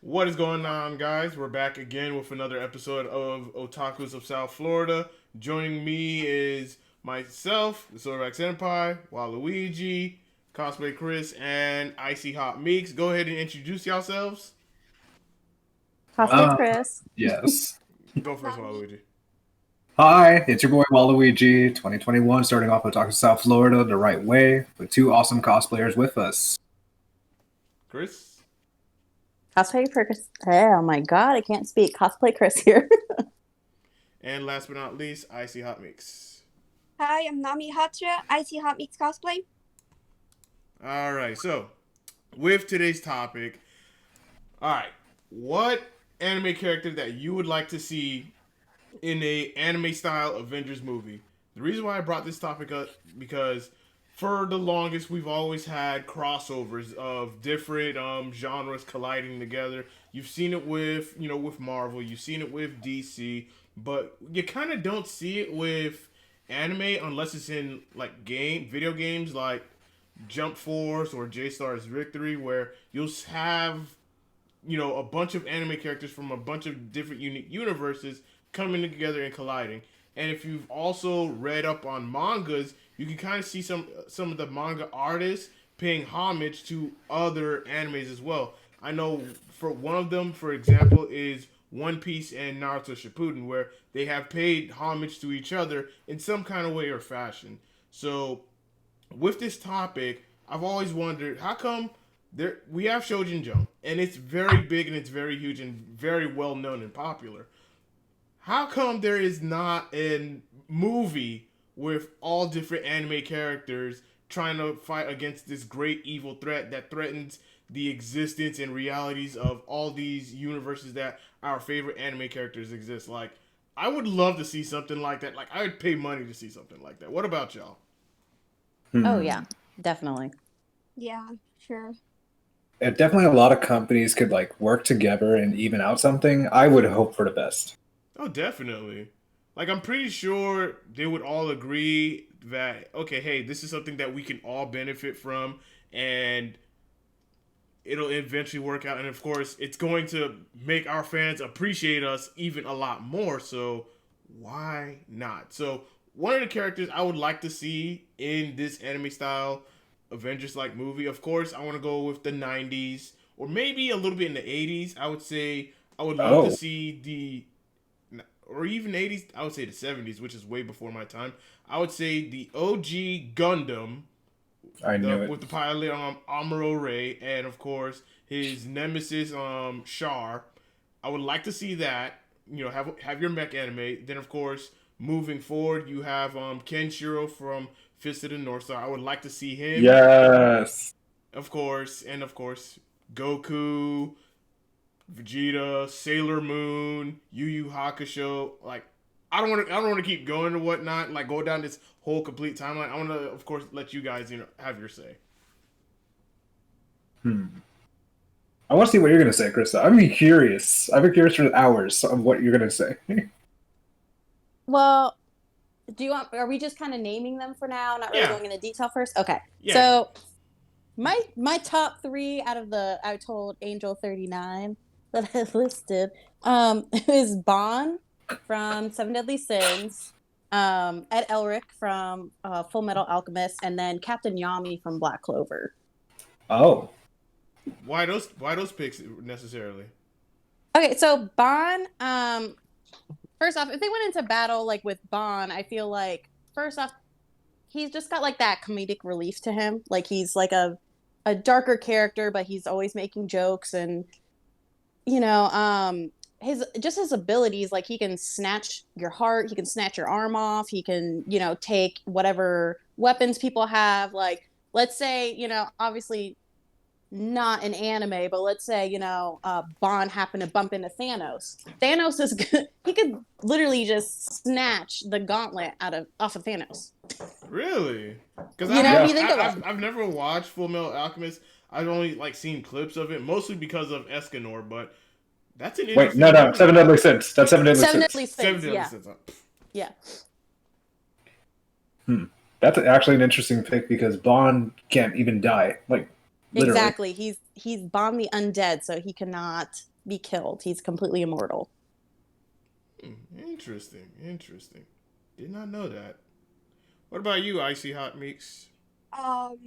What is going on, guys? We're back again with another episode of Otakus of South Florida. Joining me is myself, the Silverback Senpai, Waluigi, Cosplay Chris, and Icy Hot Meeks. Go ahead and introduce yourselves. Cosplay Uh, Chris. yes. Go first, Not me. Waluigi. Hi, it's your boy Waluigi, 2021, starting off with Talking South Florida the right way, with two awesome cosplayers with us. Chris. Cosplay Chris. Oh my god, I can't speak. Cosplay Chris here. And last but not least, Icy Hot Meeks. Hi, I'm Nami Hatra, IT Hot Mix Cosplay. Alright, so with today's topic, alright, what anime character that you would like to see in a anime style Avengers movie? The reason why I brought this topic up because for the longest we've always had crossovers of different genres colliding together. You've seen it with with Marvel, you've seen it with DC, but you kind of don't see it with anime unless it's in like video games like Jump Force or J Star's Victory, where you'll have a bunch of anime characters from a bunch of different unique universes coming together and colliding. And if you've also read up on mangas, you can kind of see some of the manga artists paying homage to other animes as well. I know for one of them, for example, is One Piece and Naruto Shippuden, where they have paid homage to each other in some kind of way or fashion. So with this topic, I've always wondered how come we have Shoujin Jump, and it's very big and it's very huge and very well known and popular. How come there is not a movie with all different anime characters trying to fight against this great evil threat that threatens the existence and realities of all these universes that our favorite anime characters exist? Like, I would love to see something like that. Like, I would pay money to see something like that. What about y'all? Oh yeah, definitely. Yeah, sure. If definitely a lot of companies could work together and even out something, I would hope for the best. Oh, definitely. Like, I'm pretty sure they would all agree that, okay, hey, this is something that we can all benefit from, and it'll eventually work out. And of course, it's going to make our fans appreciate us even a lot more. So, why not? So, one of the characters I would like to see in this anime style Avengers like movie, of course, I want to go with the 90s or maybe a little bit in the 80s. I would say I would love to see or even 80s, I would say the 70s, which is way before my time. I would say the OG Gundam I knew it. with the pilot Amuro Ray, and of course his nemesis Char. I would like to see that. Have your mech anime. Then of course, moving forward, you have Kenshiro from Fist of the North Star. I would like to see him. Yes. Of course, and of course, Goku, Vegeta, Sailor Moon, Yu Yu Hakusho. Like, I don't want to keep going or whatnot. Like, go down this whole complete timeline. I want to, of course, let you guys have your say. I want to see what you're going to say, Krista. I'm curious. I've been curious for hours of what you're going to say. Well, are we just kind of naming them for now? Not really going into detail first? Okay. Yeah. So my top 3 out of the I told Angel 39 that I listed is Bon from Seven Deadly Sins, Ed Elric from Full Metal Alchemist, and then Captain Yami from Black Clover. Oh. Why those picks necessarily? Okay, so Bon, first off, if they went into battle like with Bon, I feel like first off, he's just got like that comedic relief to him. Like he's like a darker character, but he's always making jokes, and his abilities, like he can snatch your heart, he can snatch your arm off, he can take whatever weapons people have. Like let's say obviously not an anime, but let's say Bond happened to bump into Thanos. Thanos is good. He could literally just snatch the gauntlet off of Thanos. Really? Because if you think about it. I've never watched Full Metal Alchemist. I've only seen clips of it, mostly because of Escanor. But that's an Wait, no, Seven Deadly Sins. That's Seven Deadly Sins. Seven Deadly Sins. Yeah. That's actually an interesting pick because Bond can't even die. Literally. Exactly. He's Bond the undead, so he cannot be killed. He's completely immortal. Interesting. Did not know that. What about you, Icy Hot Meeks? Um,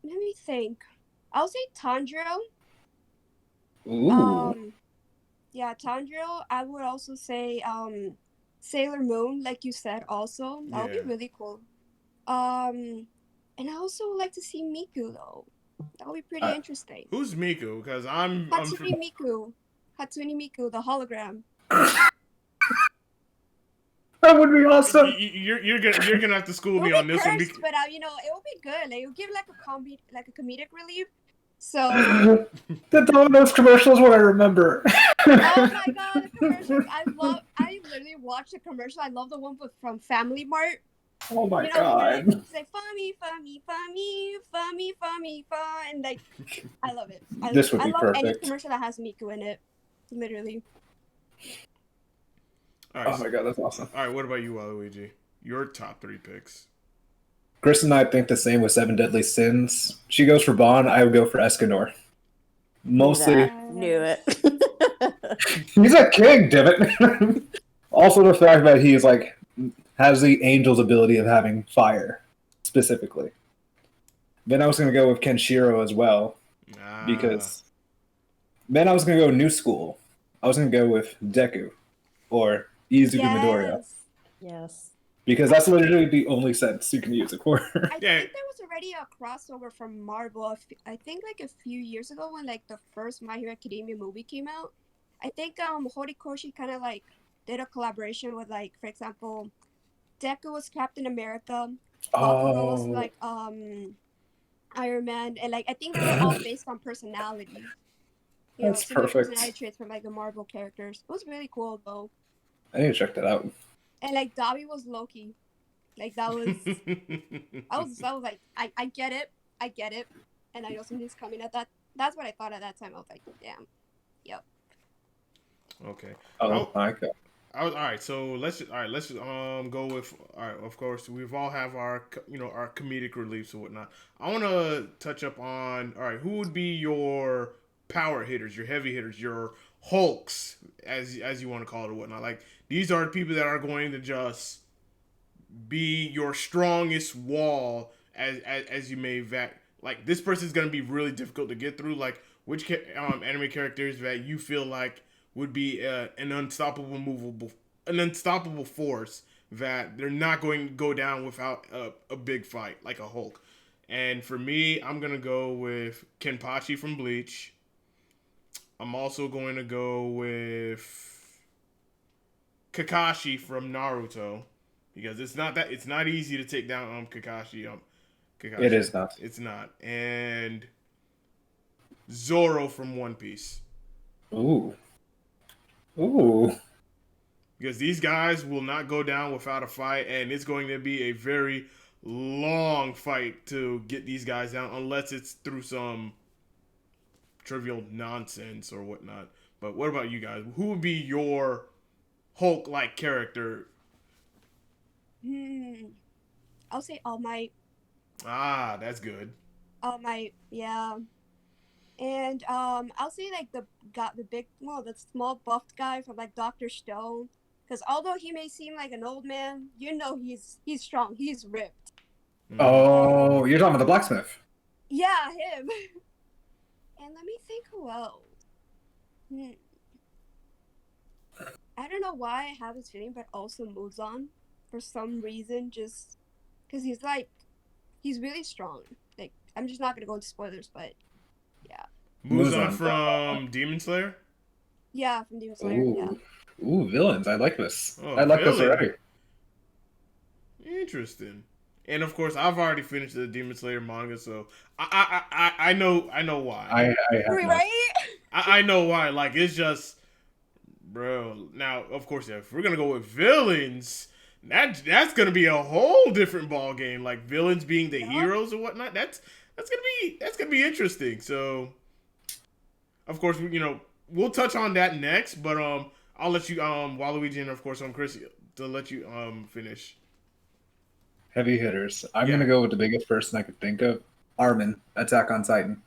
let me think. I'll say Tanjiro. Ooh. Yeah, Tanjiro. I would also say Sailor Moon, like you said. Also, that would be Yeah. really cool. And I also would like to see Miku though. That would be pretty interesting. Who's Miku? Because I'm Hatsune Miku. Hatsune Miku, the hologram. That would be awesome. You're gonna have to school It me would on be this one. cursed, but you know, it would be good. Like it would give like a comedic relief. So The Domino's commercials, what I remember. oh my god, the commercials! I literally watched the commercial. I love the one from Family Mart. Oh my You know, god. it's like funny, and like I love it. This would I be love any perfect. commercial that has Miku in it. Literally. All right, Oh my god, that's awesome. All right, what about you, Waluigi? Your top 3 picks. Chris and I think the same with Seven Deadly Sins. She goes for Bond, I would go for Escanor. Mostly, Knew it. he's a king, damn it. Also, the fact that he's like has the angel's ability of having fire, specifically. Then I was gonna go with Kenshiro as well, because then I was gonna go new school. I was gonna go with Deku or Izuku Midoriya, Yes. because that's literally the only sense you can use it for. I think there was already a crossover from Marvel. I think like a few years ago when like the first My Hero Academia movie came out. I think Horikoshi kind of like did a collaboration with like, for example, Deku was Captain America, Bakugo was like Iron Man, and like I think they were all based on personality. You That's know, similar perfect. personality traits from like the Marvel characters. It was really cool though. I need to check that out. And like Dabi was Loki. Like that was I was like, I get it. And I know something's coming at that. That's what I thought at that time. I was like, damn. Yep. Okay. Oh my god. All right, so let's just go with all right. Of course, we've all have our our comedic reliefs and whatnot. I want to touch up on all right. Who would be your power hitters, your heavy hitters, your Hulks, as you want to call it or whatnot? Like these are the people that are going to just be your strongest wall as you may like this person's going to be really difficult to get through. Like which anime characters that you feel like would be an unstoppable force that they're not going to go down without a big fight like a Hulk. And for me, I'm gonna go with Kenpachi from Bleach. I'm also going to go with Kakashi from Naruto because it's not easy to take down Kakashi. It is not. It's not. And Zoro from One Piece. Ooh. Because these guys will not go down without a fight, and it's going to be a very long fight to get these guys down, unless it's through some trivial nonsense or whatnot. But what about you guys? Who would be your Hulk-like character? I'll say All Might. Ah, that's good. All Might, yeah. And I'll say like the small buffed guy from like Dr. Stone. Because although he may seem like an old man, you know he's strong. He's ripped. Oh, you're talking about the blacksmith. Yeah, him. And let me think who else. I don't know why I have this feeling, but also Muzan for some reason, just because he's really strong. Like I'm just not gonna go into spoilers, but yeah. Muzan from Demon Slayer? Yeah, from Demon Slayer. Ooh. Yeah. Ooh, villains. I like this. Oh, I like this villain. already. Interesting. And of course, I've already finished the Demon Slayer manga, so I know why. I have not. Right? I know why. Like it's just, bro. Now, of course, if we're gonna go with villains, that's gonna be a whole different ball game. Like villains being the heroes and whatnot. That's gonna be interesting. So, of course, we'll touch on that next. But I'll let you Waluigi and of course Chris to let you finish. Heavy hitters. I'm gonna go with the biggest person I could think of. Armin, Attack on Titan.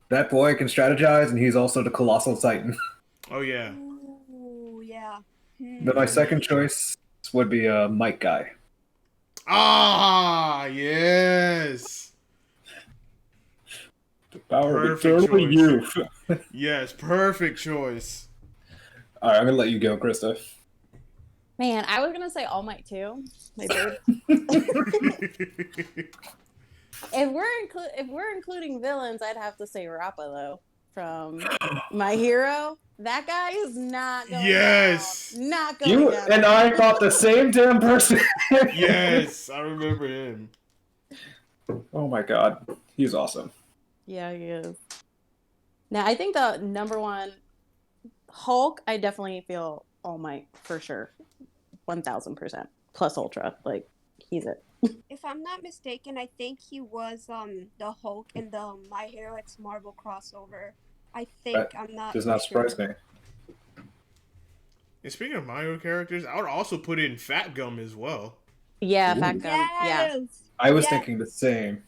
That boy can strategize, and he's also the colossal titan. Oh yeah. Ooh, yeah. But my second choice would be a Mike guy. Ah, yes. The power Perfect of eternal choice. youth. Yes, perfect choice. All right, I'm gonna let you go, Krista. Man, I was gonna say All Might too. My bird. If we're including villains, I'd have to say Rappa though from My Hero. That guy is not going Yes. down. Not going You down. and I thought the same damn person. Yes, I remember him. Oh my god, he's awesome. Yeah, he is. Now I think the number one Hulk, I definitely feel All Might for sure. 1000%. Plus Ultra. Like, he's it. If I'm not mistaken, I think he was the Hulk in the My Hero X Marvel crossover. I think That I'm not. Does not sure. surprise me. And speaking of Mario characters, I would also put in Fat Gum as well. Yeah, Ooh. Fat Gum. Yeah. Yes. I was Yes. thinking the same.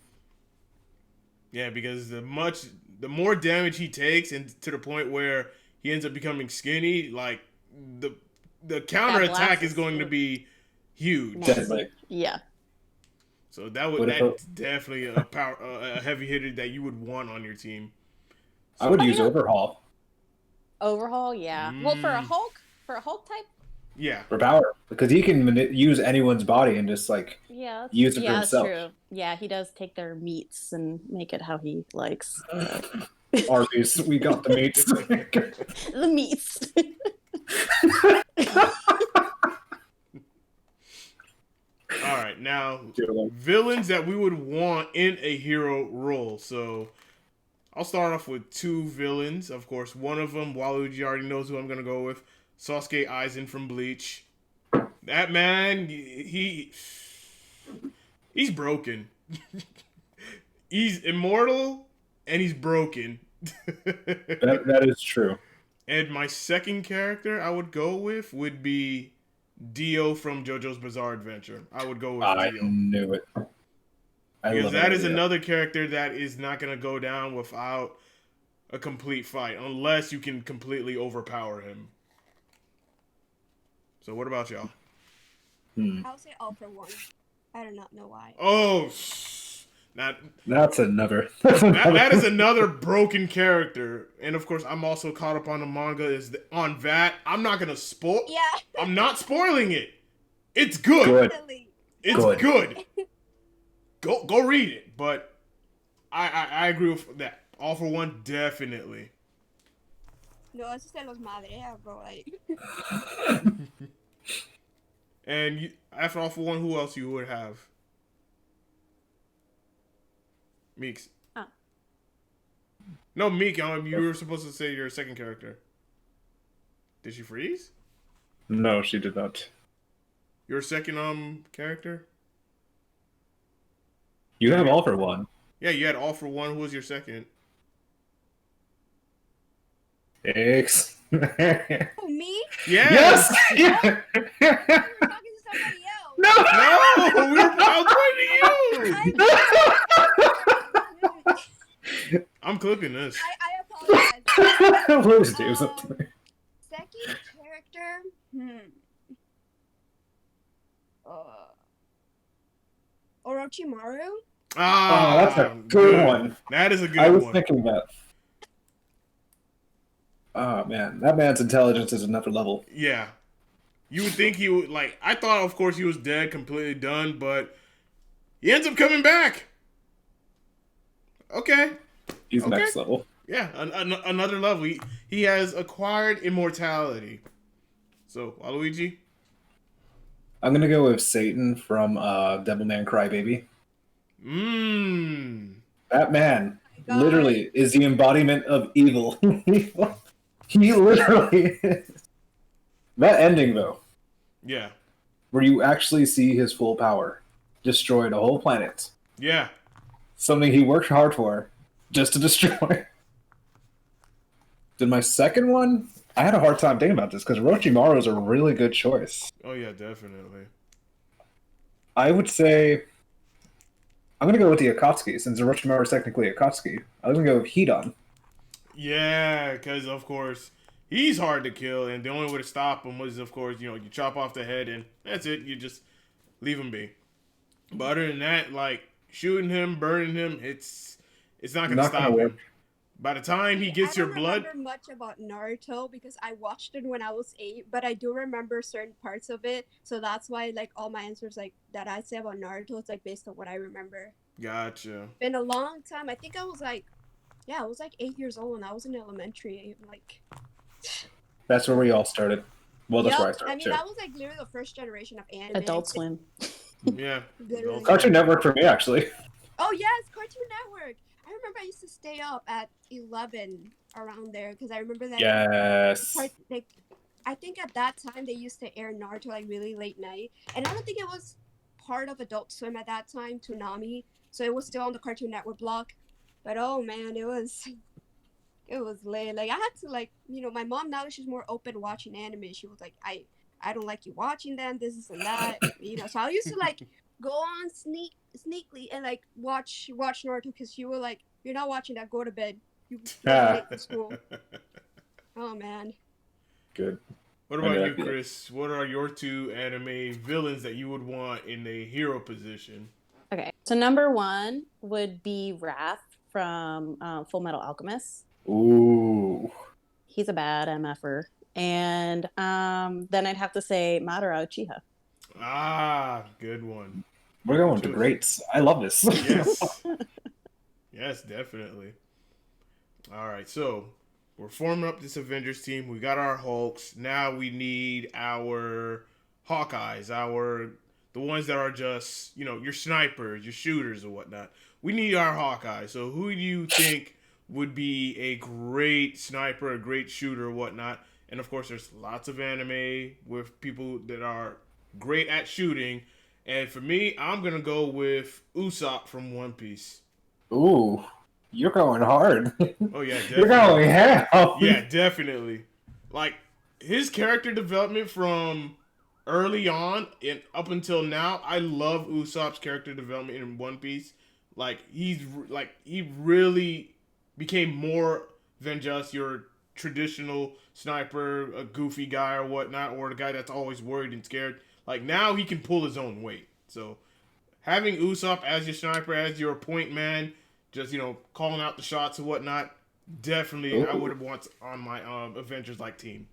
Yeah, because the more damage he takes, and to the point where he ends up becoming skinny, like the counter attack blast is is going to good. be huge. Nasty. Deadly. Yeah. So that's definitely a heavy hitter that you would want on your team. I would Oh, use yeah. Overhaul Overhaul, yeah. Well, for a Hulk type, Yeah. for power because he can use anyone's body and just like yeah, use it for yeah, that's himself. true. Yeah, he does take their meats and make it how he likes. Arby's, we got the meats. The meats. All right, now villains that we would want in a hero role. So I'll start off with two villains. Of course, one of them, Waluigi already knows who I'm gonna go with. Sasuke Aizen from Bleach. That man, he's broken. He's immortal and he's broken. that is true. And my second character I would go with would be Dio from JoJo's Bizarre Adventure. I would go with I Dio. knew it. Because that is another character that is not going to go down without a complete fight, unless you can completely overpower him. So what about y'all? I'll say All for One. I do not know why. Oh, That's another. that is another broken character. And of course, I'm also caught up on the manga. On that, I'm not going to spoil. Yeah. I'm not spoiling it. It's good. Definitely. It's good. Go read it. But I agree with that. All for One, definitely. No, eso se los madrea, bro. Like. And after All for One, who else you would have? Meeks. Oh. No, Meek. You were supposed to say your second character. Did she freeze? No, she did not. Your second character? You have All for One. Yeah, you had All for One. Who was your second? X. Oh, me? Yes. Yeah. You're talking to somebody else. No. No, I'm pointing to you. I'm clipping this. I apologize. Please do something. Second character? Orochimaru? Ah, Oh, that's a good one. That is a good I was one. thinking that. Oh man, that man's intelligence is another level. Yeah. You would think he would, like, I thought, of course, he was dead, completely done, but he ends up coming back. Okay. He's Okay. next level. Yeah, another level. He has acquired immortality. So, Waluigi? I'm gonna go with Satan from Devilman Crybaby. That man God. literally is the embodiment of evil. He literally is. That ending though, Yeah. where you actually see his full power, destroyed a whole planet. Yeah. Something he worked hard for, just to destroy. Then my second one, I had a hard time thinking about this because Orochimaru is a really good choice. Oh, yeah, definitely. I would say I'm gonna go with the Akatsuki since Orochimaru is technically Akatsuki. I'm gonna go with Hidan Yeah, because of course he's hard to kill, and the only way to stop him was, of course, you chop off the head, and that's it. You just leave him be. But other than that, like shooting him, burning him, it's not gonna Not gonna stop work. him. By the time he I gets your don't blood, remember much about Naruto because I watched it when I was 8, but I do remember certain parts of it. So that's why, like, all my answers, like, that I say about Naruto, it's like based on what I remember. gotcha. Been a long time. I think I was like, yeah, I was like 8 years old and I was in elementary. Like, That's where we all started. Well, that's where I yup. started I mean, too. that was like literally the first generation of anime. Adult Swim. Yeah. Literally. Cartoon Network for me, actually. Oh yes, Cartoon Network. I remember I used to stay up at 11 around there because I remember that. Yes. Like, I think at that time they used to air Naruto like really late night, and I don't think it was part of Adult Swim at that time, Toonami. So it was still on the Cartoon Network block. But oh man, it was late. Like I had to like my mom, now that she's more open to watching anime, she was like I don't like you watching them, this and that. So I used to like go on sneakily and like watch Naruto because you were like, you're not watching that, go to bed. You're late for school. Oh man. Good. What about you, Chris? What are your 2 anime villains that you would want in a hero position? Okay, so number 1 would be Wrath from Full Metal Alchemist. Ooh. He's a bad MFer. And then I'd have to say Madara Uchiha. Ah, good one. We're going to greats. I love this. Yes. Yes, definitely. All right, so we're forming up this Avengers team. We got our Hulks. Now we need our Hawkeyes, the ones that are just, your snipers, your shooters or whatnot. We need our Hawkeyes. So who do you think would be a great sniper, a great shooter or whatnot? And of course, there's lots of anime with people that are great at shooting. And for me, I'm going to go with Usopp from One Piece. Ooh. You're going hard. Oh, yeah, definitely. You're going ham. Yeah, definitely. Like, his character development from early on and up until now, I love Usopp's character development in One Piece. Like, he really became more than just your traditional sniper, a goofy guy or whatnot, or the guy that's always worried and scared. Like, now he can pull his own weight. So, having Usopp as your sniper, as your point man, just, calling out the shots and whatnot, definitely I would have want on my Avengers like team.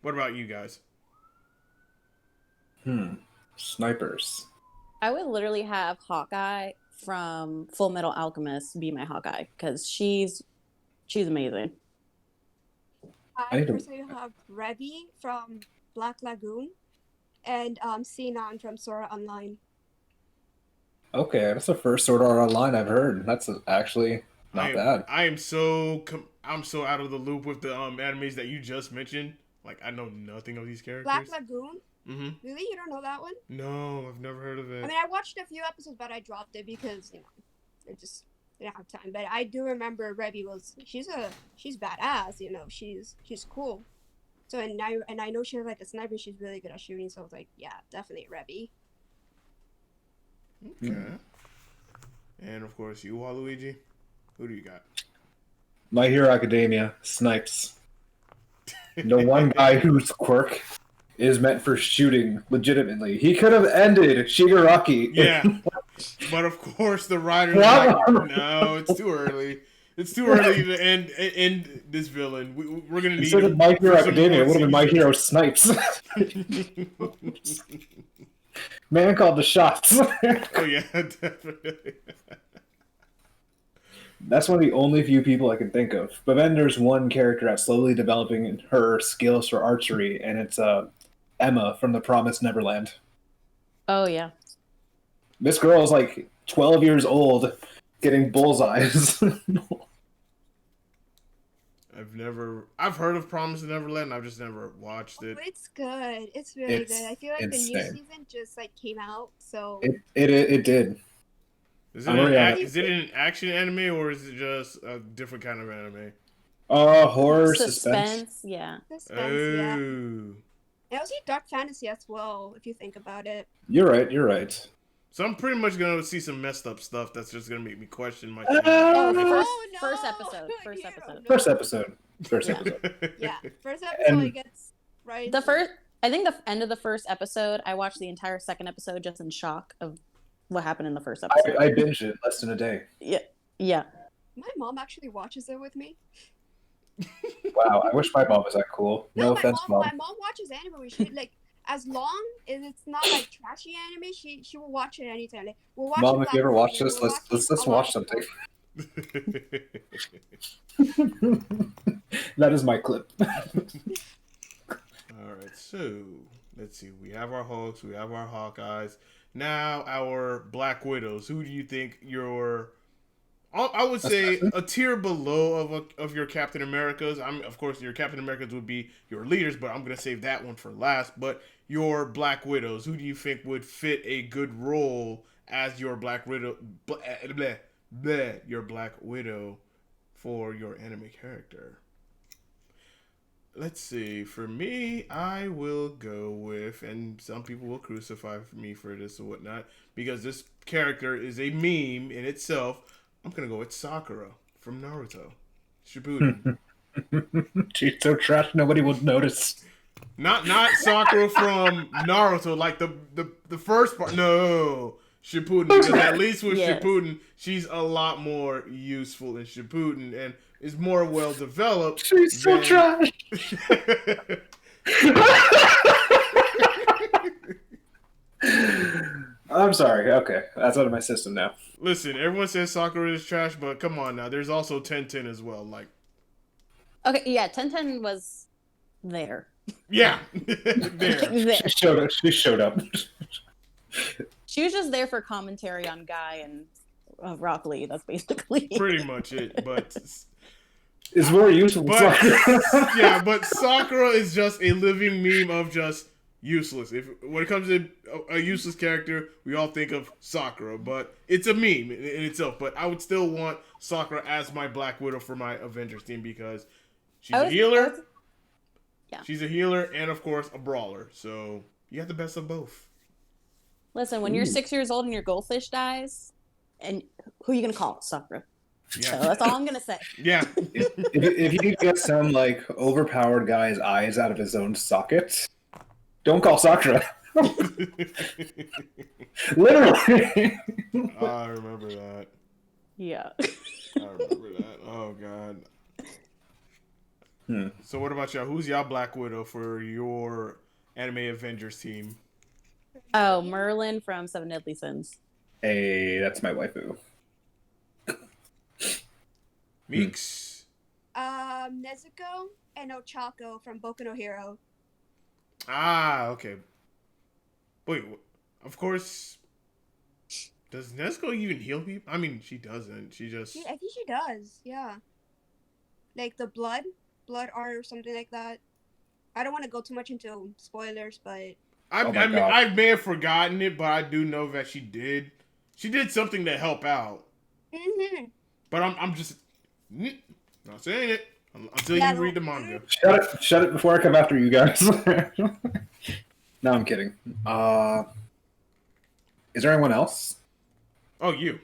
What about you guys? Snipers. I would literally have Hawkeye from Full Metal Alchemist be my Hawkeye because she's amazing. I personally have Revy from Black Lagoon and Sinon from Sora Online. Okay, that's the first Sword Art Online I've heard. That's actually not bad. I'm so out of the loop with the animes that you just mentioned. Like, I know nothing of these characters. Black Lagoon? Mm-hmm. Really? You don't know that one? No, I've never heard of it. I mean, I watched a few episodes, but I dropped it because, I just didn't have time. But I do remember Revy she's badass, she's cool. So, and I know she's like a sniper, she's really good at shooting, so I was like, yeah, definitely Revy. Okay. And of course, you, Waluigi. Who do you got? My Hero Academia, Snipes. The one guy whose quirk is meant for shooting legitimately. He could have ended Shigaraki. Yeah. But of course, the writer's like, no, it's too early. It's too early to end this villain. We're going to need Instead of My Hero Academia, it would have been My Hero Snipes. Man called the shots. Oh, yeah, definitely. That's one of the only few people I can think of. But then there's one character that's slowly developing her skills for archery, and it's Emma from The Promised Neverland. Oh, yeah. This girl is like 12 years old, getting bullseyes. I've heard of Promised Neverland. I've just never watched it. Oh, it's good. It's really good. I feel like the new season just like came out, so it did. Is it an action anime or is it just a different kind of anime? Horror, suspense. Yeah. Suspense, yeah. And also dark fantasy as well, if you think about it. You're right. So I'm pretty much gonna see some messed up stuff that's just gonna make me question my. Oh, Uh, first episode. First You episode. don't know. First episode. First Yeah. episode. Yeah, first episode And- it gets right. The into first, I think the end of the first episode, I watched the entire second episode just in shock of what happened in the first episode. I binged it less than a day. Yeah. My mom actually watches it with me. Wow, I wish my mom was that cool. No my offense, mom. mom. My mom watches anime. She like as long as it's not like trashy anime, she will watch it anytime. Like we'll watch. Mom, Black if you ever Mirror, watch this, we'll let's a lot watch of something. stuff. That is my clip. All right, so let's see. We have our Hulks, we have our Hawkeyes. Now our Black Widows. Who do you think your? I would say a tier below of your Captain Americas. Of course, your Captain Americas would be your leaders, but I'm gonna save that one for last. But your Black Widows. Who do you think would fit a good role as your Black Widow? Your Black Widow for your anime character. Let's see. For me, I will go with, and some people will crucify me for this or whatnot, because this character is a meme in itself. I'm gonna go with Sakura from Naruto Shippuden. She's so trash, nobody would notice. not Sakura from Naruto, like the first part. No, Shippuden. Because at least with Yes. Shippuden, she's a lot more useful in Shippuden and is more well developed. She's so than- trash. I'm sorry. Okay, that's out of my system now. Listen, everyone says Sakura is trash, but come on now. There's also 10-10 as well. Like, Okay, yeah, 1010 was there. yeah, there. There. She showed up. She showed up. She was just there for commentary on Guy and Rock Lee. That's basically Pretty much it. But It's more useful. But yeah, but Sakura is just a living meme of just useless. If when it comes to a useless character, we all think of Sakura, but it's a meme in itself. But I would still want Sakura as my Black Widow for my Avengers team because she's a healer. Yeah. She's a healer and of course a brawler. So you have the best of both. Listen, when you're 6 years old and your goldfish dies, and who are you gonna call? Sakura. So Yeah, that's all I'm gonna say. yeah. if you need to get some like overpowered guy's eyes out of his own socket, don't call Sakura. Literally. I remember that. Yeah. I remember that. Oh god. So what about y'all? Who's y'all Black Widow for your anime Avengers team? Oh, Merlin from Seven Deadly Sins. Hey, that's my waifu. Meeks. Nezuko and Ochako from Boku no Hero. Ah, okay. Wait, of course. Does Nezuko even heal people? I mean, she doesn't. She just. I think she does. Yeah. Like the blood art or something like that. I don't want to go too much into spoilers, but Oh my God. I may have forgotten it, but I do know that she did. She did something to help out. But I'm just not saying it until Yeah, you read the manga. Shut it before I come after you guys. No, I'm kidding. Is there anyone else? Oh, you.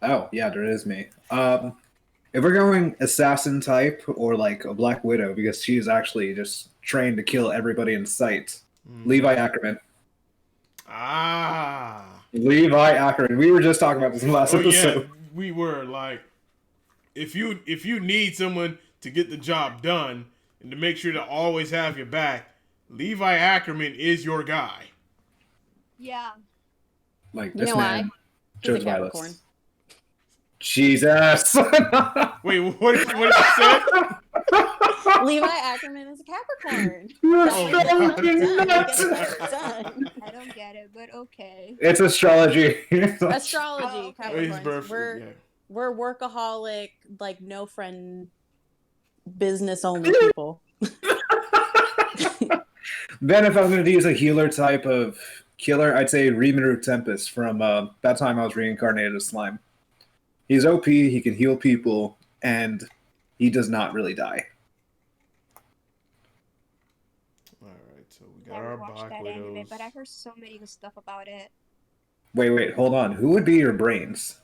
Oh, yeah, there is me. If we're going assassin type or like a Black Widow, because she is actually just trained to kill everybody in sight, Levi Ackerman. Ah. Levi Ackerman. We were just talking about this in the last Oh yeah, episode. we were like, if you need someone to get the job done and to make sure to always have your back, Levi Ackerman is your guy. yeah. Like You this know why? man He's a chose violence. Capricorn. Jesus. Wait, what did you say? Levi Ackerman is a Capricorn. You're Oh, fucking Done. nuts. Get it done. I don't get it, but okay. It's astrology. Astrology, Oh, okay. Oh, his Capricorns. birthday. Yeah. We're workaholic, like no friend, business only people. Then if I'm going to use a healer type of killer, I'd say Rimuru Tempest from that time I was reincarnated as slime. He's OP, he can heal people, and he does not really die. All right, so we got Never our watched Black that Widows. anime, but I've heard so many good stuff about it. Wait, hold on. Who would be your brains?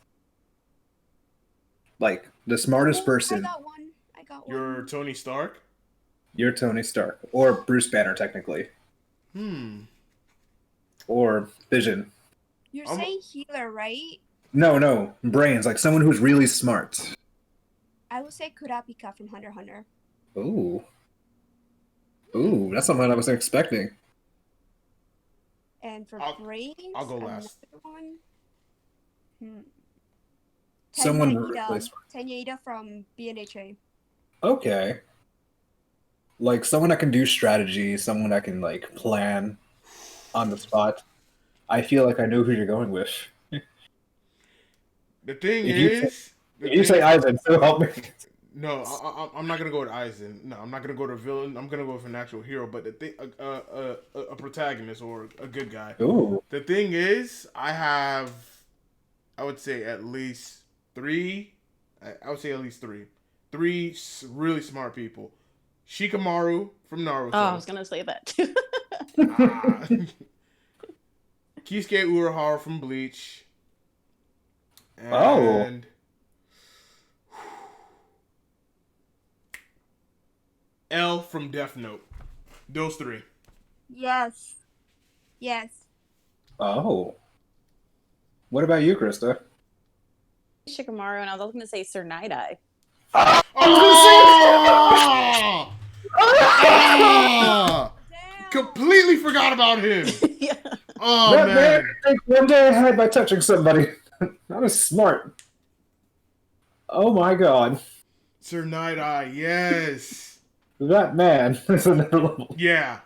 Like the smartest I person. got one. I got You're one. Tony Stark. You're Tony Stark or Bruce Banner, technically, or Vision. You're I'm- saying healer, right? No, brains. Like someone who's really smart. I would say Kurapika from Hunter x Hunter. Ooh, that's something I wasn't expecting. And for brains, I'll go last. another one. Someone Tenya really Ida. smart. Tenya Ida from BNHA. Okay. Like someone that can do strategy, someone that can like plan on the spot. I feel like I know who you're going with. The thing If you is, If you say Eisen, so help me. no, I'm not gonna go with Eisen. No, I'm not gonna go to villain. I'm gonna go with an actual hero, but the thing, a protagonist or a good guy. Ooh. The thing is, I would say at least three. I would say at least three. Three really smart people. Shikamaru from Naruto. Oh, I was gonna say that too. Kisuke Urahara from Bleach. Oh. And L from Death Note. Those three. Yes. Yes. Oh. What about you, Krista? Shikamaru, and I was also gonna say Sir Night Eye. Oh! Ah! Damn. Completely forgot about him. Yeah. Oh That man. man think one day ahead by touching somebody. That is smart. Oh my god. Sir Night Eye, yes. That man is another level. Yeah.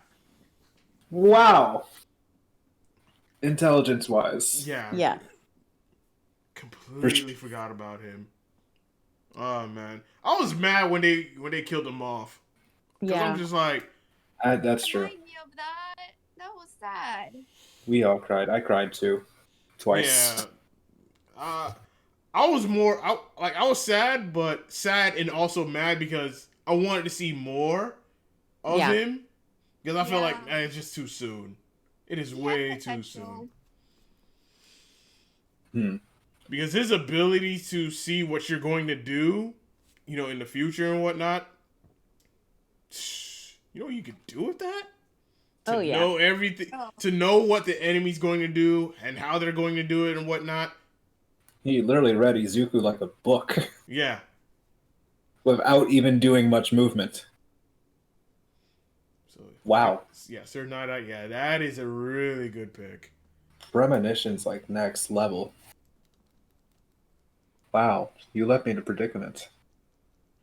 Wow. Intelligence wise. Yeah. Yeah. Completely forgot about him. Oh man. I was mad when they killed him off. Because Yeah. I'm just like, That's true. Remind me of that. That was sad. We all cried. I cried too. Twice. yeah. I was more I was sad, but sad and also mad because I wanted to see more of Yeah. him. Because I feel like Yeah. it's just too soon. It is He had way too potential. soon. Because his ability to see what you're going to do, in the future and whatnot, you know what you could do with that? To Oh, yeah. know everything, Oh. to know what the enemy's going to do and how they're going to do it and whatnot. He literally read Izuku like a book Yeah. without even doing much movement. So Wow. Yeah, Sir Night Eye, yeah, that is a really good pick. Premonition's like next level. Wow. You left me in a predicament.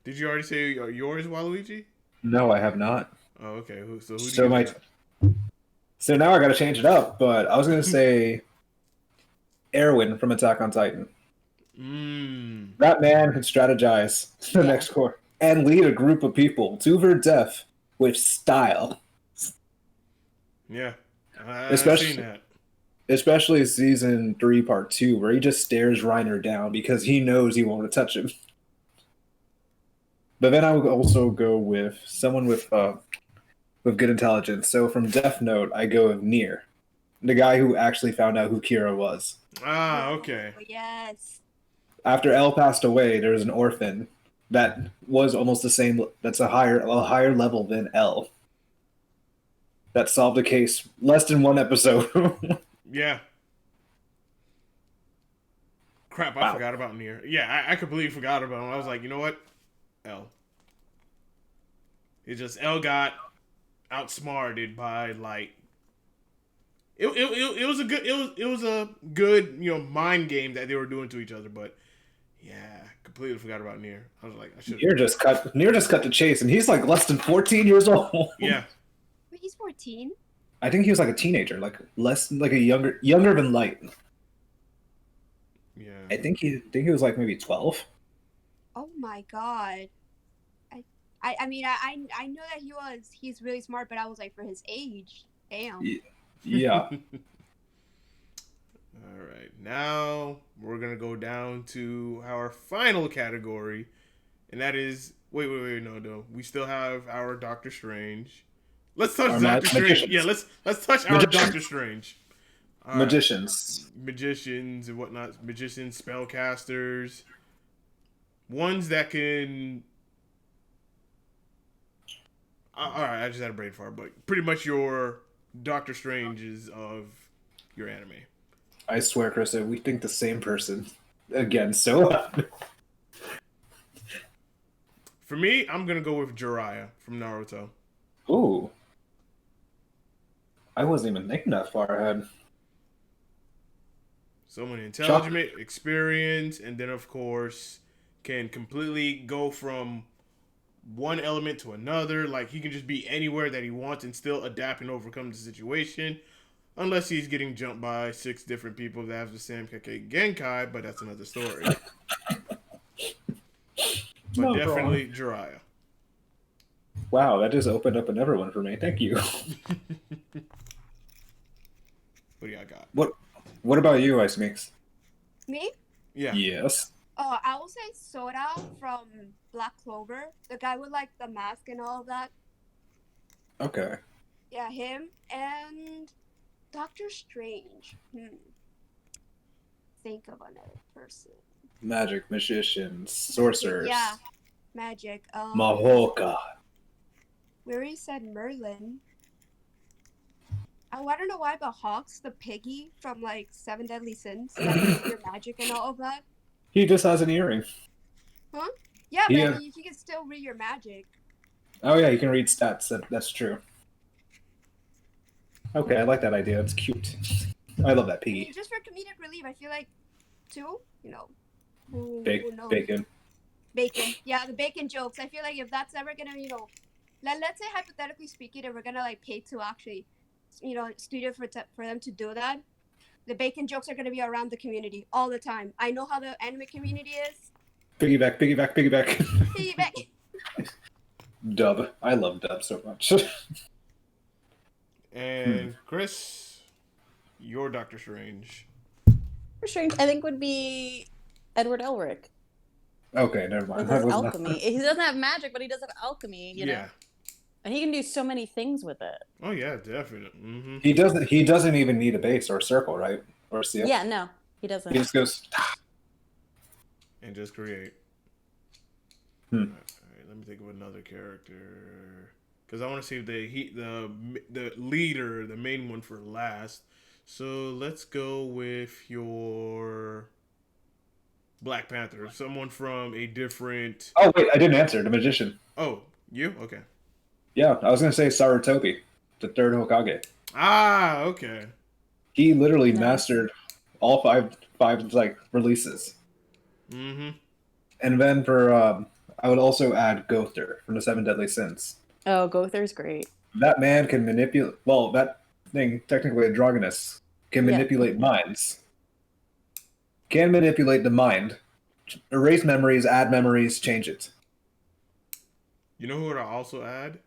Did you already say yours, Waluigi? No, I have not. Oh, okay. So who do So you my got? So now I gotta change it up, but I was gonna say Erwin from Attack on Titan. That man can strategize the Yeah. next core and lead a group of people to their death with style. Yeah. I've Especially- seen that. Especially season 3, part 2, where he just stares Reiner down because he knows he won't touch him. But then I would also go with someone with good intelligence. So from Death Note, I go with Nier, the guy who actually found out who Kira was. Ah, okay. Oh, yes. After L passed away, there was an orphan that was almost the same. That's a higher level than L. That solved the case less than one episode. Yeah. Crap, I Wow. forgot about Nier. Yeah, I completely forgot about him. I was like, you know what? L. It just L got outsmarted by like it was a good mind game that they were doing to each other, but yeah, completely forgot about Nier. I was like, I should. Nier just cut the chase, and he's like less than 14 years old. Yeah. Wait, he's 14? I think he was like a teenager, like a younger than Light. Yeah. I think he was like maybe 12. Oh my god. I mean, I know that he's really smart, but I was like, for his age, damn. Yeah. All right. Now we're gonna go down to our final category, and that is wait, no. We still have our Doctor Strange. Let's touch Our Doctor Strange. magicians. Yeah, let's touch our Magicians. Doctor Strange. All right. Magicians. Magicians and whatnot. Magicians, spellcasters, ones that can. All right, I just had a brain fart, but pretty much your Doctor Stranges of your anime. I swear, Krista, we think the same person. Again, so For me, I'm gonna go with Jiraiya from Naruto. ooh. I wasn't even thinking that far ahead. Someone Shock. intelligent, experience, and then of course can completely go from one element to another. Like he can just be anywhere that he wants and still adapt and overcome the situation. Unless he's getting jumped by 6 different people that have the same Genkai, but that's another story. But No definitely problem. Jiraiya. Wow, that just opened up another one for me. Thank you. What do y'all got? What about you, Ice Mix? Me? Yeah. Yes. Oh, I will say Soda from Black Clover. The guy with like the mask and all of that. Okay. Yeah, him and Doctor Strange. Think of another person. Magic, magicians, sorcerers. Yeah, magic. Mahoka. We already said Merlin. Oh, I don't know why, but Hawks, the piggy from like Seven Deadly Sins, that can read your magic and all of that. He just has an earring. Huh? Yeah, Yeah. but he can still read your magic. Oh yeah, you can read stats. That's true. Okay, I like that idea. It's cute. I love that I mean, piggy. just for comedic relief, I feel like two, who knows? Bacon. Bacon. Yeah, the bacon jokes. I feel like if that's ever gonna, let's say hypothetically speaking, if we're gonna like pay to actually, studio for them to do that, the bacon jokes are gonna be around the community all the time. I know how the anime community is. Piggyback, piggyback, piggyback. Piggyback. Dub. I love Dub so much. And Chris, your Doctor Strange. Strange, I think, would be Edward Elric Okay, never with mind. I his was alchemy. He doesn't have magic, but he does have alchemy, you know? Yeah. And he can do so many things with it. Oh yeah, definitely. Mm-hmm. He doesn't. He doesn't even need a base or a circle, right? Or a seal. Yeah, no, he doesn't. He just goes. And just create. Hmm. All right, let me think of another character because I want to save the leader, the main one, for last. So let's go with your Black Panther, someone from a different. Oh wait, I didn't answer. The magician. Oh, you okay? Yeah, I was gonna say Sarutobi, the third Hokage. Ah, okay. He literally Nice. mastered all five like releases. Mm-hmm. And then for I would also add Gother from the Seven Deadly Sins. Oh, Gother's great. That man can manipulate. Well, that thing, technically a Drogonus, can Yeah. manipulate minds. Can manipulate the mind, erase memories, add memories, change it. You know who would I also add?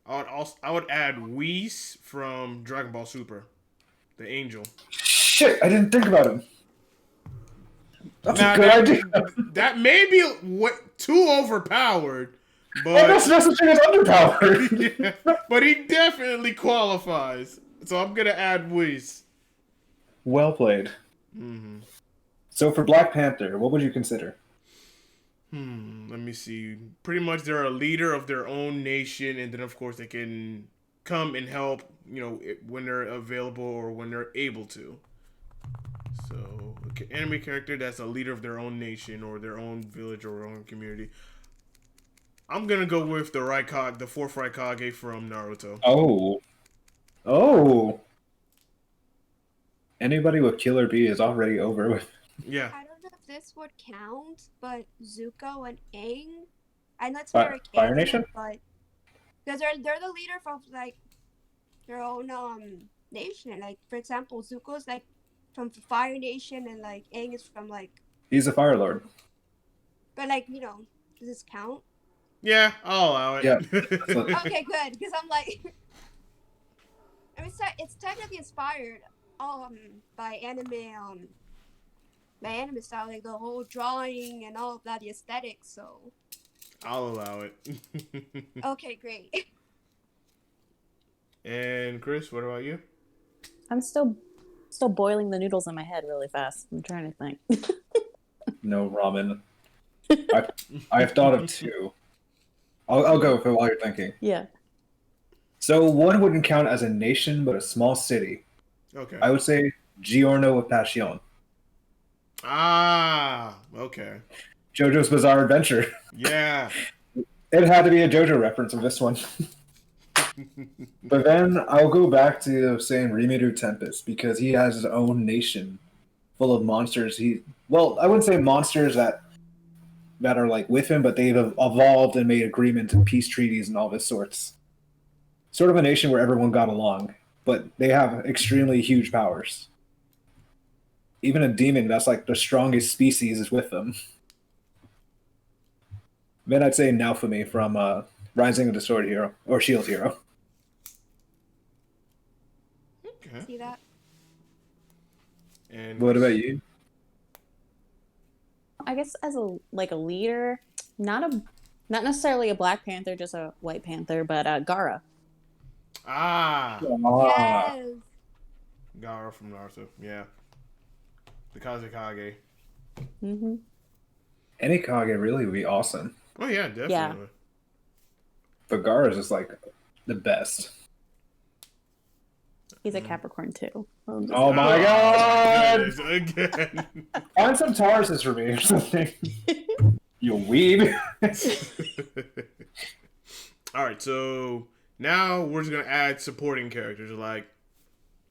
I would add Whis from Dragon Ball Super, the angel. Shit, I didn't think about him. That's Now, a good idea. That may be too overpowered, Well, that's but not such as underpowered. yeah, but he definitely qualifies. So I'm gonna add Whis. Well played. Mm-hmm. So for Black Panther, what would you consider? Let me see. Pretty much, they're a leader of their own nation, and then of course they can come and help. When they're available or when they're able to. So, anime character that's a leader of their own nation or their own village or their own community. I'm gonna go with the fourth Raikage from Naruto. Oh. Anybody with Killer Bee is already over with. Yeah. I don't know if this would count, but Zuko and Aang. I know it's Fire very Nation? but because they're the leader of like their own nation. Like for example, Zuko's like from Fire Nation, and like Aang is from like. He's a Fire Lord. But like does this count? Yeah, I'll allow it. Yeah. Okay, good. Because I'm like, I mean, it's technically inspired by anime style, like the whole drawing and all of that, the aesthetics. So. I'll allow it. Okay, And Chris, what about you? I'm still still boiling the noodles in my head really fast. I'm trying to think. No ramen. I've thought of two. I'll go for while you're thinking. Yeah. So one wouldn't count as a nation, but a small city. Okay. I would say Giorno with Passion. Ah, okay. JoJo's Bizarre Adventure. Yeah. It had to be a JoJo reference in this one. But then I'll go back to saying Rimuru Tempest because he has his own nation full of monsters. Well, I wouldn't say monsters that are like with him, but they've evolved and made agreements and peace treaties and all this sorts. Sort of a nation where everyone got along, but they have extremely huge powers. Even a demon that's like the strongest species is with them. Then I'd say Naofumi from Rising of the Sword Hero or Shield Hero. Okay. See that? And What about you? I guess as a leader, not necessarily a Black Panther, just a White Panther, but Gara. Ah, Yes. Gaara from Naruto. Yeah. The Kazekage. Mm-hmm. Any Kage really would be awesome. Oh yeah, definitely. Yeah. But Gaara's just like the best. He's a Capricorn too. Oh my god! goodness, again. Find some Tauruses for me or something. You weeb. All right, so now we're just gonna add supporting characters. Like,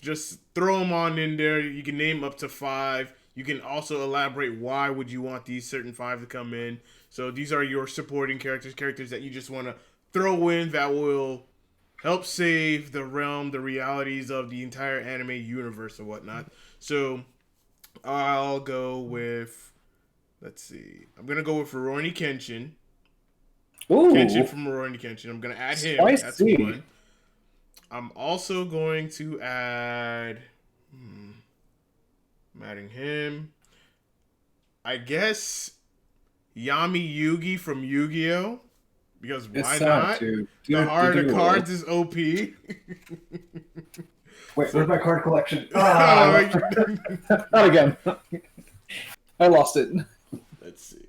just throw them on in there. You can name up to 5. You can also elaborate why would you want these certain 5 to come in. So these are your supporting characters that you just want to throw in that will help save the realm, the realities of the entire anime universe and whatnot. So I'll go with, let's see, I'm gonna go with Rurouni Kenshin. Ooh. Kenshin from Rurouni Kenshin. I'm gonna add him. Spicy. That's one. I'm also going to add. I'm adding him. I guess Yami Yugi from Yu-Gi-Oh! Because why not? The Heart of Cards is OP. Wait, where's my card collection? Not again. I lost it. Let's see.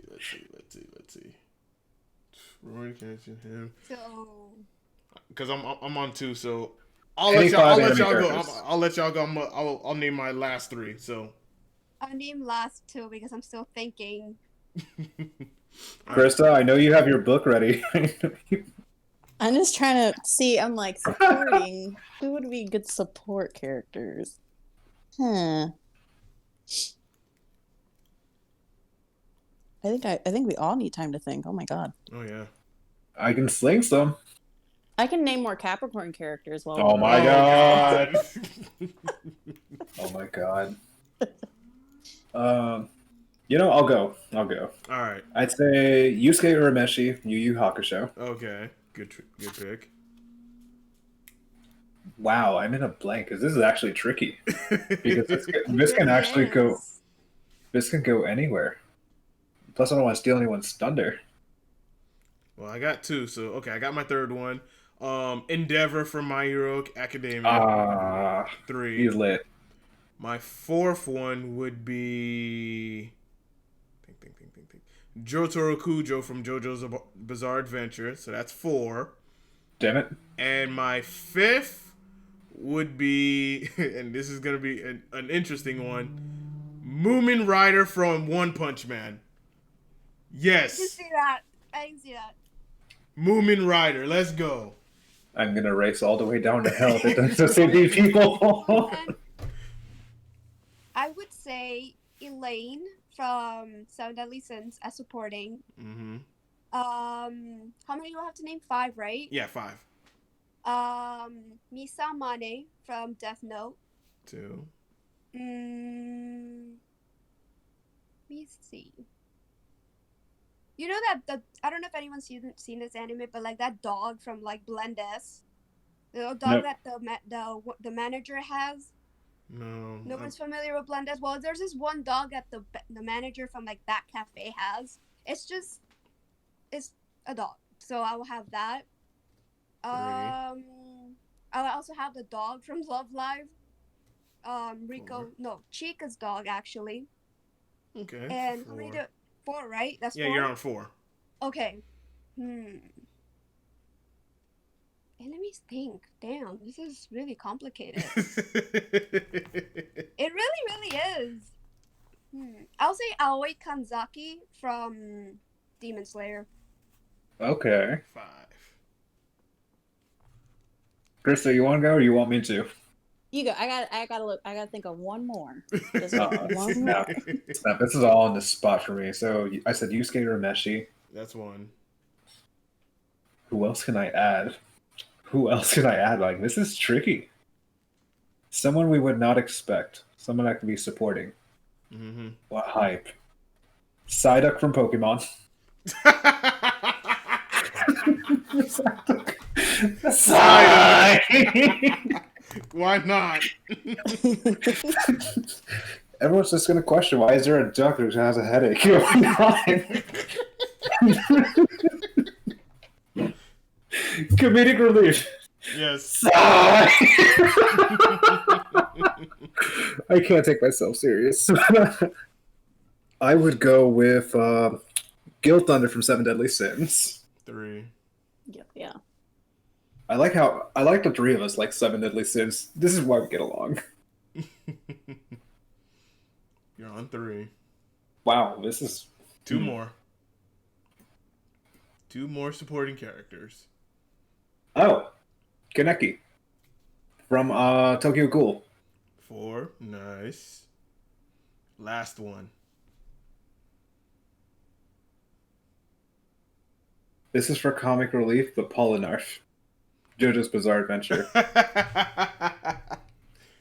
Rurouni Kenshin, him. So Because I'm on 2, so I'll Any let y'all five go. anime characters. I'll let y'all go. I'll name my last 3. So I'll name last 2 because I'm still thinking. Krista, I know you have your book ready. I'm just trying to see. I'm like supporting. Who would be good support characters? I think we all need time to think. Oh my god. Oh yeah. I can sling some. I can name more Capricorn characters. While Oh we're- my god. Oh my god. I'll go. All right. I'd say Yusuke Urameshi, Yu Yu Hakusho. Okay. Good pick. Wow, I'm in a blank because this is actually tricky. Because this can actually go. Yes. This can go anywhere. Plus, I don't want to steal anyone's thunder. Well, I got 2, so okay, I got my 3rd one. Endeavor from My Hero Academia. 3. He's lit. My 4th one would be Jotaro Kujo from JoJo's Bizarre Adventure. So that's 4. Damn it. And my 5th would be, and this is gonna be an interesting one, Moomin Rider from One Punch Man. I can Yes, see that. I can see that. Moomin Rider. Let's go. I'm gonna race all the way down to hell to save these people. And I would say Elaine from Seven Deadly Sins as supporting. Mm-hmm. How many do I have to name? 5, right? Yeah, 5. Misa Mane from Death Note. 2. Let me see. You know that I don't know if anyone's seen this anime, but like that dog from like Blendes, the dog Nope. that the manager has. No. No one's familiar with Blendes. Well, there's this one dog that the manager from like that cafe has. It's a dog, so I will have that. I will also have the dog from Love Live. Rico, no, Chica's dog actually. Okay. And how many? Four, right? That's Yeah, four. you're on 4. Okay. And let me think. Damn, this is really complicated. It really is. I'll say Aoi Kanzaki from Demon Slayer. Okay. 5. Krista, you want to go or you want me to? You go. I gotta look. I gotta think of one more. Just Oh, one snap. more. Snap. This is all on the spot for me. So I said Yusuke Urameshi. That's 1. Who else can I add? Like, this is tricky. Someone we would not expect. Someone that could be supporting. Mm-hmm. What hype? Psyduck from Pokemon. Psyduck. Why not? Everyone's just going to question, why is there a duck who has a headache going on? Comedic relief. Yes. I can't take myself serious. I would go with Gil Thunder from Seven Deadly Sins. 3. Yeah. I like the three of us like Seven Deadly Sins. This is why we get along. You're on 3. Wow, this is 2 more. 2 more supporting characters. Oh, Kaneki from Tokyo Ghoul. 4. Nice. Last one. This is for comic relief, but Polynarf. JoJo's Bizarre Adventure.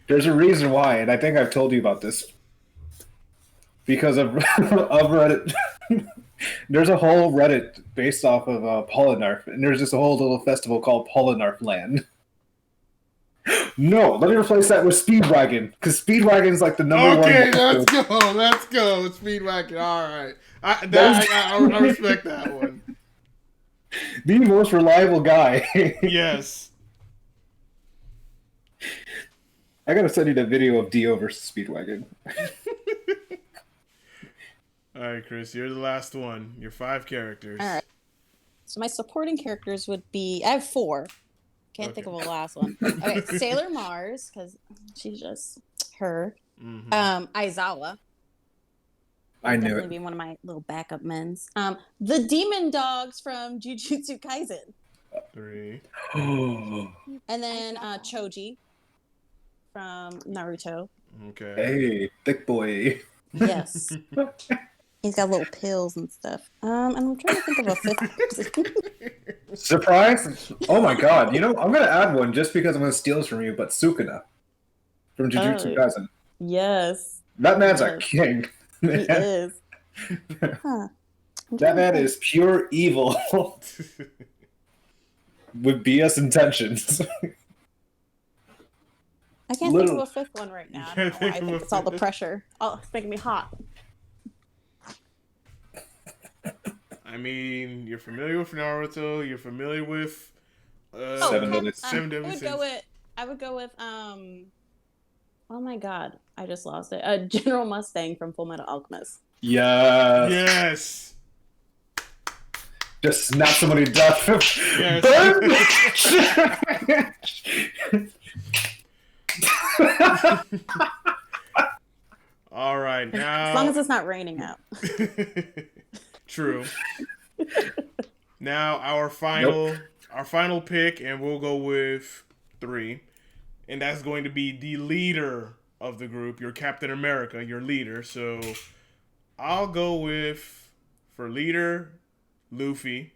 There's a reason why, and I think I've told you about this. Because of Reddit. There's a whole Reddit based off of Polynarf, and there's just a whole little festival called Polynarf Land. No, let me replace that with Speedwagon, because Speedwagon's like the number one. Okay, let's go. Speedwagon. All right. I respect that one. The most reliable guy. Yes. I gotta send you the video of Dio versus Speedwagon. All right, Chris, you're the last one. Your 5 characters. All right. So my supporting characters would be. I have 4. Can't think of a last one. Okay, Sailor Mars, because she's just her. Mm-hmm. Aizawa. I knew Definitely it. be one of my little backup men's. The Demon Dogs from Jujutsu Kaisen. 3. And then Choji from Naruto. Okay. Hey, thick boy. Yes. He's got little pills and stuff. And I'm trying to think of a 5th person. Surprise! Oh my god. You know, I'm gonna add one just because I'm gonna steal this from you, but Sukuna from Jujutsu Kaisen. Yes. That man's a king. He is. Huh. That man is pure evil with BS intentions. I can't think of a 5th one right now. I don't know why. I think it's all the pressure. Oh, it's making me hot. I mean, you're familiar with Naruto. You're familiar with Seven Deadly Seven Deadly Sins. I would go with oh my god, I just lost it. General Mustang from Full Metal Alchemist. Yes. Just snap somebody to death. Yes. All right, now. As long as it's not raining out. True. Now our final pick, and we'll go with 3, and that's going to be the leader of the group, your Captain America, your leader. So I'll go with, for leader, Luffy.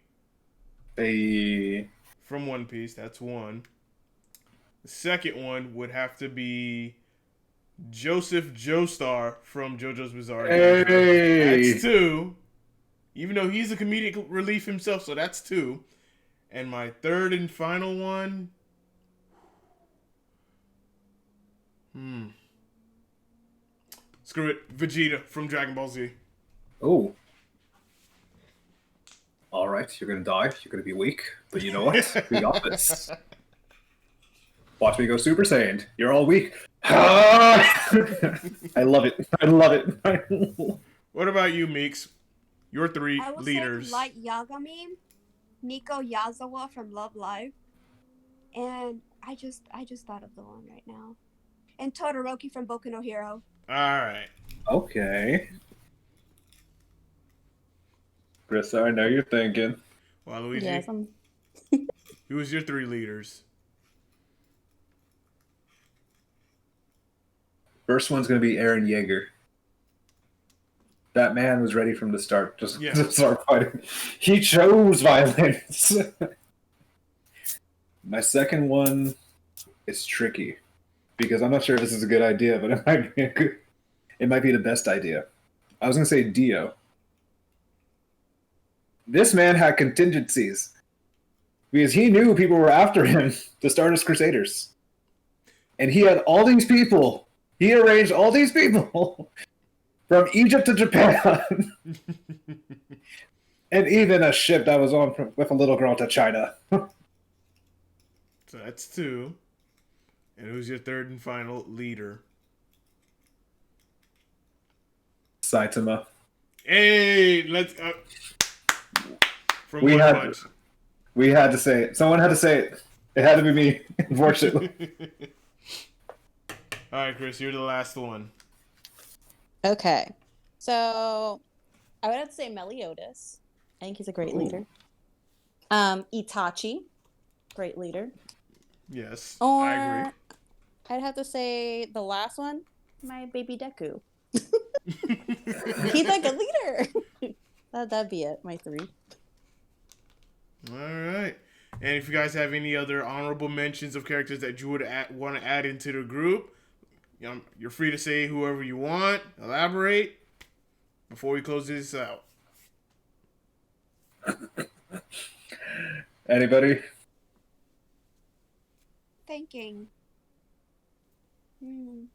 Hey. From One Piece. That's 1. The second one would have to be Joseph Joestar from JoJo's Bizarre Adventure. Hey. That's 2. Even though he's a comedic relief himself, so that's 2. And my third and final one. Screw it. Vegeta from Dragon Ball Z. Oh. Alright, you're gonna die. You're gonna be weak. But you know what? We got this. Watch me go Super Saiyan. You're all weak. I love it. I love it. What about you, Meeks? Your three I would leaders. say like Yagami, Miko Yazawa from Love Live, and I just thought of the one right now, and Todoroki from Boku no Hero. All right. Okay. Krista, I know you're thinking. Well, Luigi, Yes, who was your three leaders? First one's going to be Eren Yeager. That man was ready from the start to start fighting. He chose violence. My second one is tricky because I'm not sure if this is a good idea, but it might be the best idea. I was going to say Dio. This man had contingencies because he knew people were after him to start his Crusaders. And he had all these people. He arranged all these people from Egypt to Japan. And even a ship that was on with a little girl to China. So that's two. And who's your third and final leader? Saitama. Hey, let's. From We One had Punch. We had to say it. Someone had to say it. It had to be me, unfortunately. All right, Chris, you're the last one. Okay. So I would have to say Meliodas. I think he's a great leader. Itachi, great leader. Yes, Or I agree. I'd have to say the last one, my baby Deku. He's like a leader. That'd be it, my three. All right. And if you guys have any other honorable mentions of characters that you would want to add into the group, you're free to say whoever you want. Elaborate before we close this out. Anybody? Thinking. You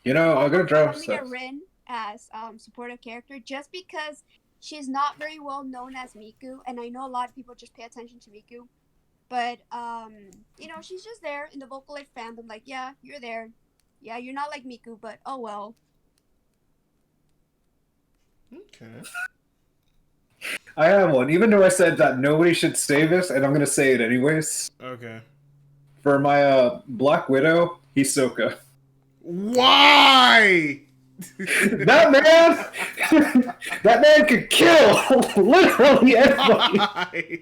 know, I'm going to draw Mia Rin as supportive character just because she's not very well known as Miku, and I know a lot of people just pay attention to Miku. But you know, she's just there in the Vocaloid fandom, like, yeah, you're there. Yeah, you're not like Miku, but oh well. Okay. I have one. Even though I said that nobody should say this, and I'm going to say it anyways. Okay. For my Black Widow, Hisoka. Why? That man could kill literally everybody. Why?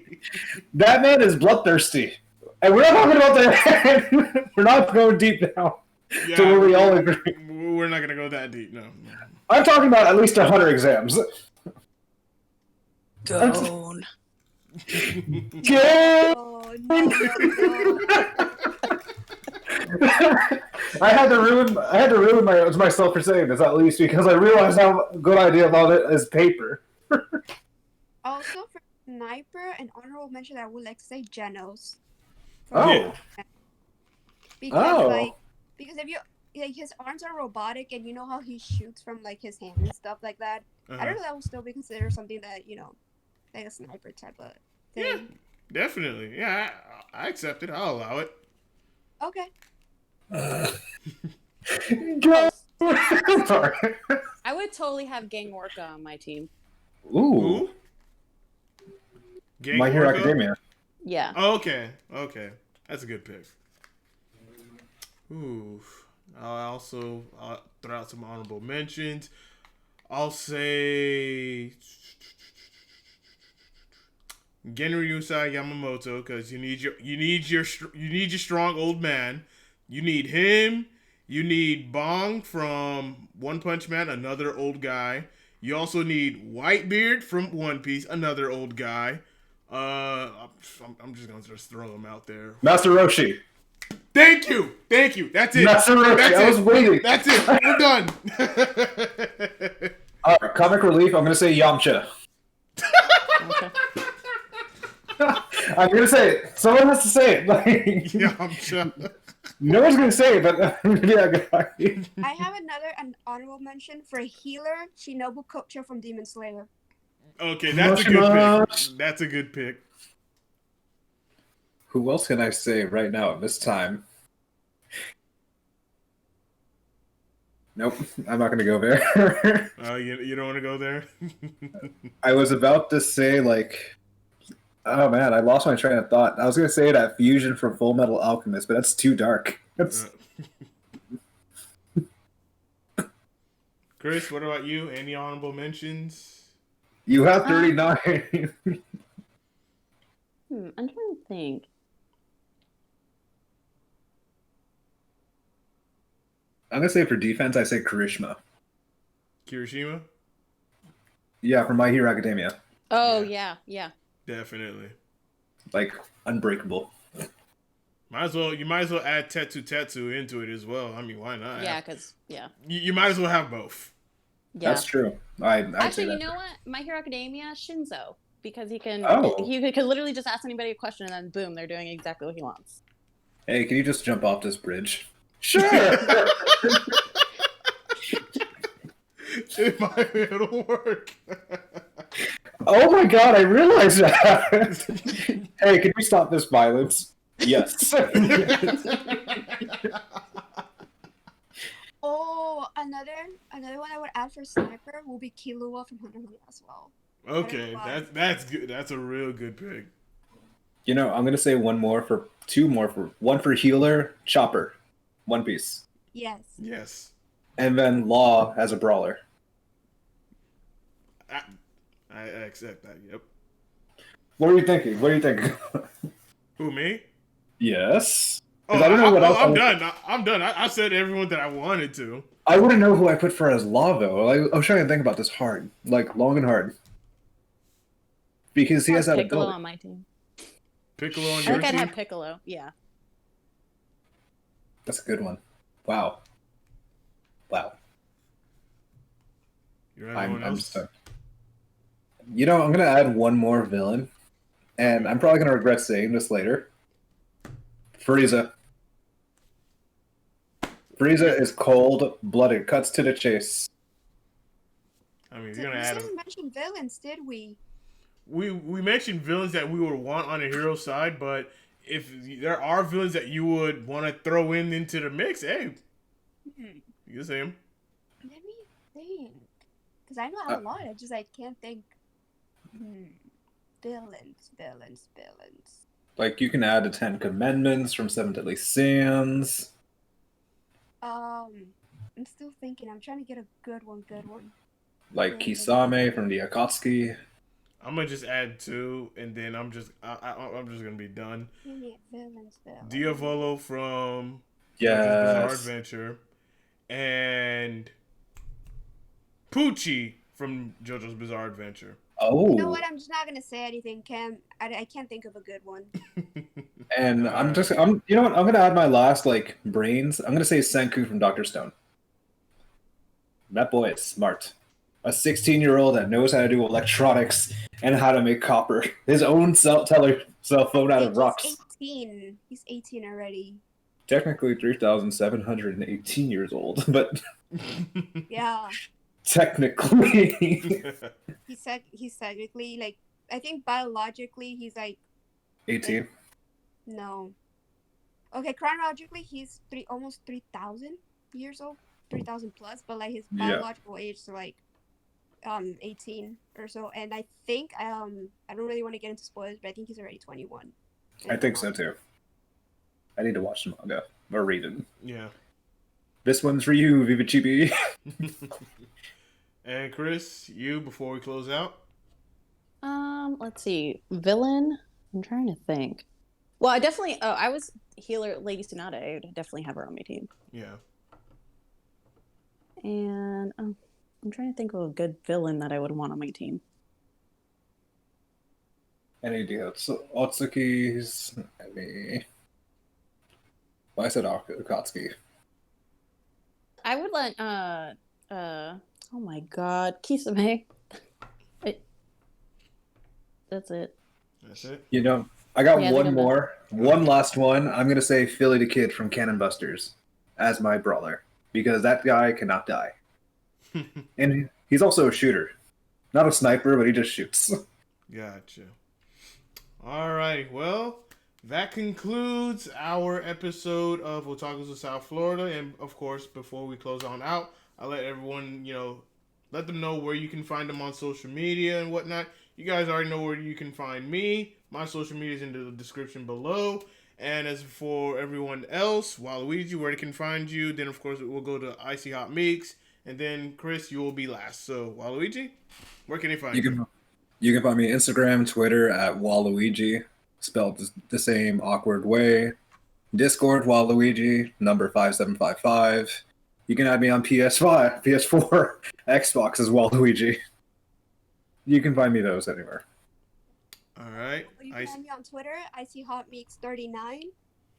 That man is bloodthirsty. And we're not talking about that. We're not going deep now Yeah, to where we all agree. We're not gonna go that deep. No. I'm talking about at least 100 exams. Gone. Oh no. I had to ruin myself for saying this at least because I realized how good idea about it is paper. Also for sniper, an honorable mention I would like to say Genos. Oh. Because because if you his arms are robotic and you know how he shoots from like his hand and stuff like that. I don't know if that will still be considered something that, you know, like a sniper type of thing. Yeah, definitely. Yeah, I accept it. I'll allow it. Okay. Sorry. I would totally have Gang Orca on my team. Ooh. Gang My Hero Orca? Academia. Yeah. Oh, okay. That's a good pick. Ooh. I'll throw out some honorable mentions. I'll say Genryusai Yamamoto because you need your strong old man. You need him. You need Bong from One Punch Man, another old guy. You also need Whitebeard from One Piece, another old guy. I'm just gonna just throw them out there. Master Roshi. Thank you. That's it. Master Roshi. I was waiting. That's it. We're done. All right, comic relief. I'm gonna say Yamcha. Okay. I'm gonna say it. Someone has to say it. Like, Yamcha. no one's gonna say it, but I'm gonna be that guy. I have an honorable mention for healer Shinobu Kocho from Demon Slayer. Okay, that's a good pick. That's a good pick. Who else can I say right now at this time? Nope, I'm not gonna go there. You don't want to go there. I was about to say like, oh man, I lost my train of thought. I was gonna say that Fusion from Full Metal Alchemist, but that's too dark. That's Chris, what about you? Any honorable mentions? you have 39. I'm trying to think. I'm gonna say for defense, I say Karishma. Kirishima? Yeah, from My Hero Academia. Oh Yeah. yeah. Definitely. Like unbreakable. You might as well add Tetsu into it as well. I mean, why not? Yeah, because yeah. You might as well have both. Yeah. That's true. I'd Actually, say that. you know what? My Hero Academia, Shinzo, because he can Oh. he could literally just ask anybody a question and then boom, they're doing exactly what he wants. Hey, can you just jump off this bridge? Sure. It'll work. Oh my god, I realized that. Hey, can we stop this violence? Yes. Oh, another one I would add for sniper will be Killua from Hunter x Hunter as well. Okay, that's good. That's a real good pick. You know, I'm gonna say one for healer, Chopper, One Piece, Yes. Yes. and then Law as a brawler. I accept that. Yep. What are you thinking? Who, me? Yes. Oh, 'Cause I don't know what else. I'm done. I'm done. I said everyone that I wanted to. I wouldn't know who I put for as Law though. I was trying to think about this hard, like long and hard, because he has that Piccolo ability. on my team. Piccolo on I your think I'd team. have Piccolo. Yeah. That's a good one. Wow. You're everyone I'm else. stuck. You know, I'm gonna add one more villain, and I'm probably gonna regret saying this later. Frieza. Frieza is cold-blooded, cuts to the chase. I mean, We you're gonna add. didn't mention villains, did we? We mentioned villains that we would want on a hero side, but if there are villains that you would want to throw into the mix, hey, you can say them. Let me think, because I know I have a lot. I can't think. Villains. Like, you can add the 10 Commandments from Seven Deadly Sins. I'm still thinking. I'm trying to get a good one. Like Kisame from the Akatsuki. I'm gonna just add 2, and then I'm just gonna be done. Villains. Diavolo from JoJo's Yes. Bizarre Adventure, and Poochie from JoJo's Bizarre Adventure. Oh. You know what? I'm just not gonna say anything, Cam. I can't think of a good one. And you know what? I'm gonna add my last brains. I'm gonna say Senku from Dr. Stone. That boy is smart. A 16-year-old that knows how to do electronics and how to make copper. His own cell phone out of rocks. He's 18. He's 18 already. Technically 3,718 years old, but Yeah. technically He's technically I think biologically he's 18. No. Okay, chronologically he's almost 3,000 years old, 3,000 plus, but his biological age is 18 or so, and I think I don't really want to get into spoilers, but I think he's already 21. I think so too. I need to watch the manga or read it. Yeah. This one's for you, Viva Chibi. And Chris, you before we close out. Let's see. Villain. I'm trying to think. Well, I definitely. Oh, I was healer Lady Tsunade. I would definitely have her on my team. Yeah. And I'm trying to think of a good villain that I would want on my team. Any idea? Otsuki's. Well, I said Akatsuki. I would let oh my god, Kisame. That's it. That's it. You know, I got Yeah, one more. One last one. I'm going to say Philly the Kid from Cannon Busters as my brawler because that guy cannot die. And he's also a shooter. Not a sniper, but he just shoots. Gotcha. All right. Well, that concludes our episode of Otakus of South Florida. And, of course, before we close on out, I let everyone, let them know where you can find them on social media and whatnot. You guys already know where you can find me. My social media is in the description below. And as for everyone else, Waluigi, where they can find you, then of course we'll go to Icy Hot Mix, and then Chris, you will be last. So Waluigi, where can they find you? You can find me Instagram, Twitter at Waluigi, spelled the same awkward way. Discord Waluigi number 5755. You can add me on PS5, PS4, Xbox as Waluigi. You can find me those anywhere. All right. You can add me on Twitter, IcyHotMeeks39.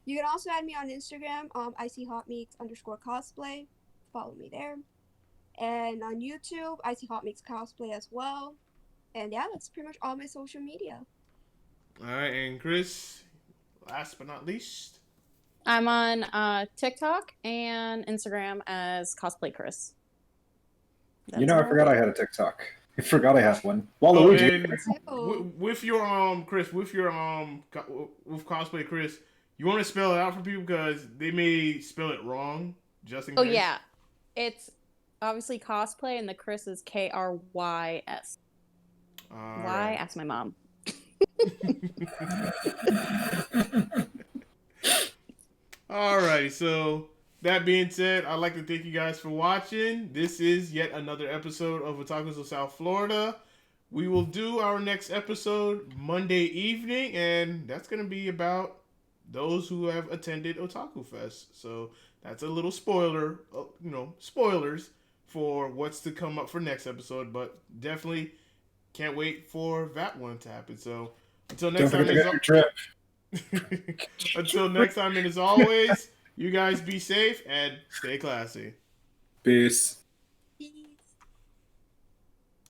You can also add me on Instagram, IcyHotMeeks_cosplay. Follow me there. And on YouTube, IcyHotMeeks cosplay as well. And yeah, that's pretty much all my social media. All right, and Chris, last but not least. I'm on TikTok and Instagram as Cosplay Chris. I forgot I had a TikTok. I forgot I have one. Waluigi. With your Chris, with cosplay Chris, you want to spell it out for people because they may spell it wrong. Just in case. Oh yeah, it's obviously cosplay, and the Chris is Krys. Why? Right. Ask my mom. Alrighty, so that being said, I'd like to thank you guys for watching. This is yet another episode of Otakus of South Florida. We will do our next episode Monday evening, and that's going to be about those who have attended Otaku Fest. So that's a little spoiler, spoilers for what's to come up for next episode, but definitely can't wait for that one to happen. So until next time, until next time, and as always, you guys be safe and stay classy. Peace.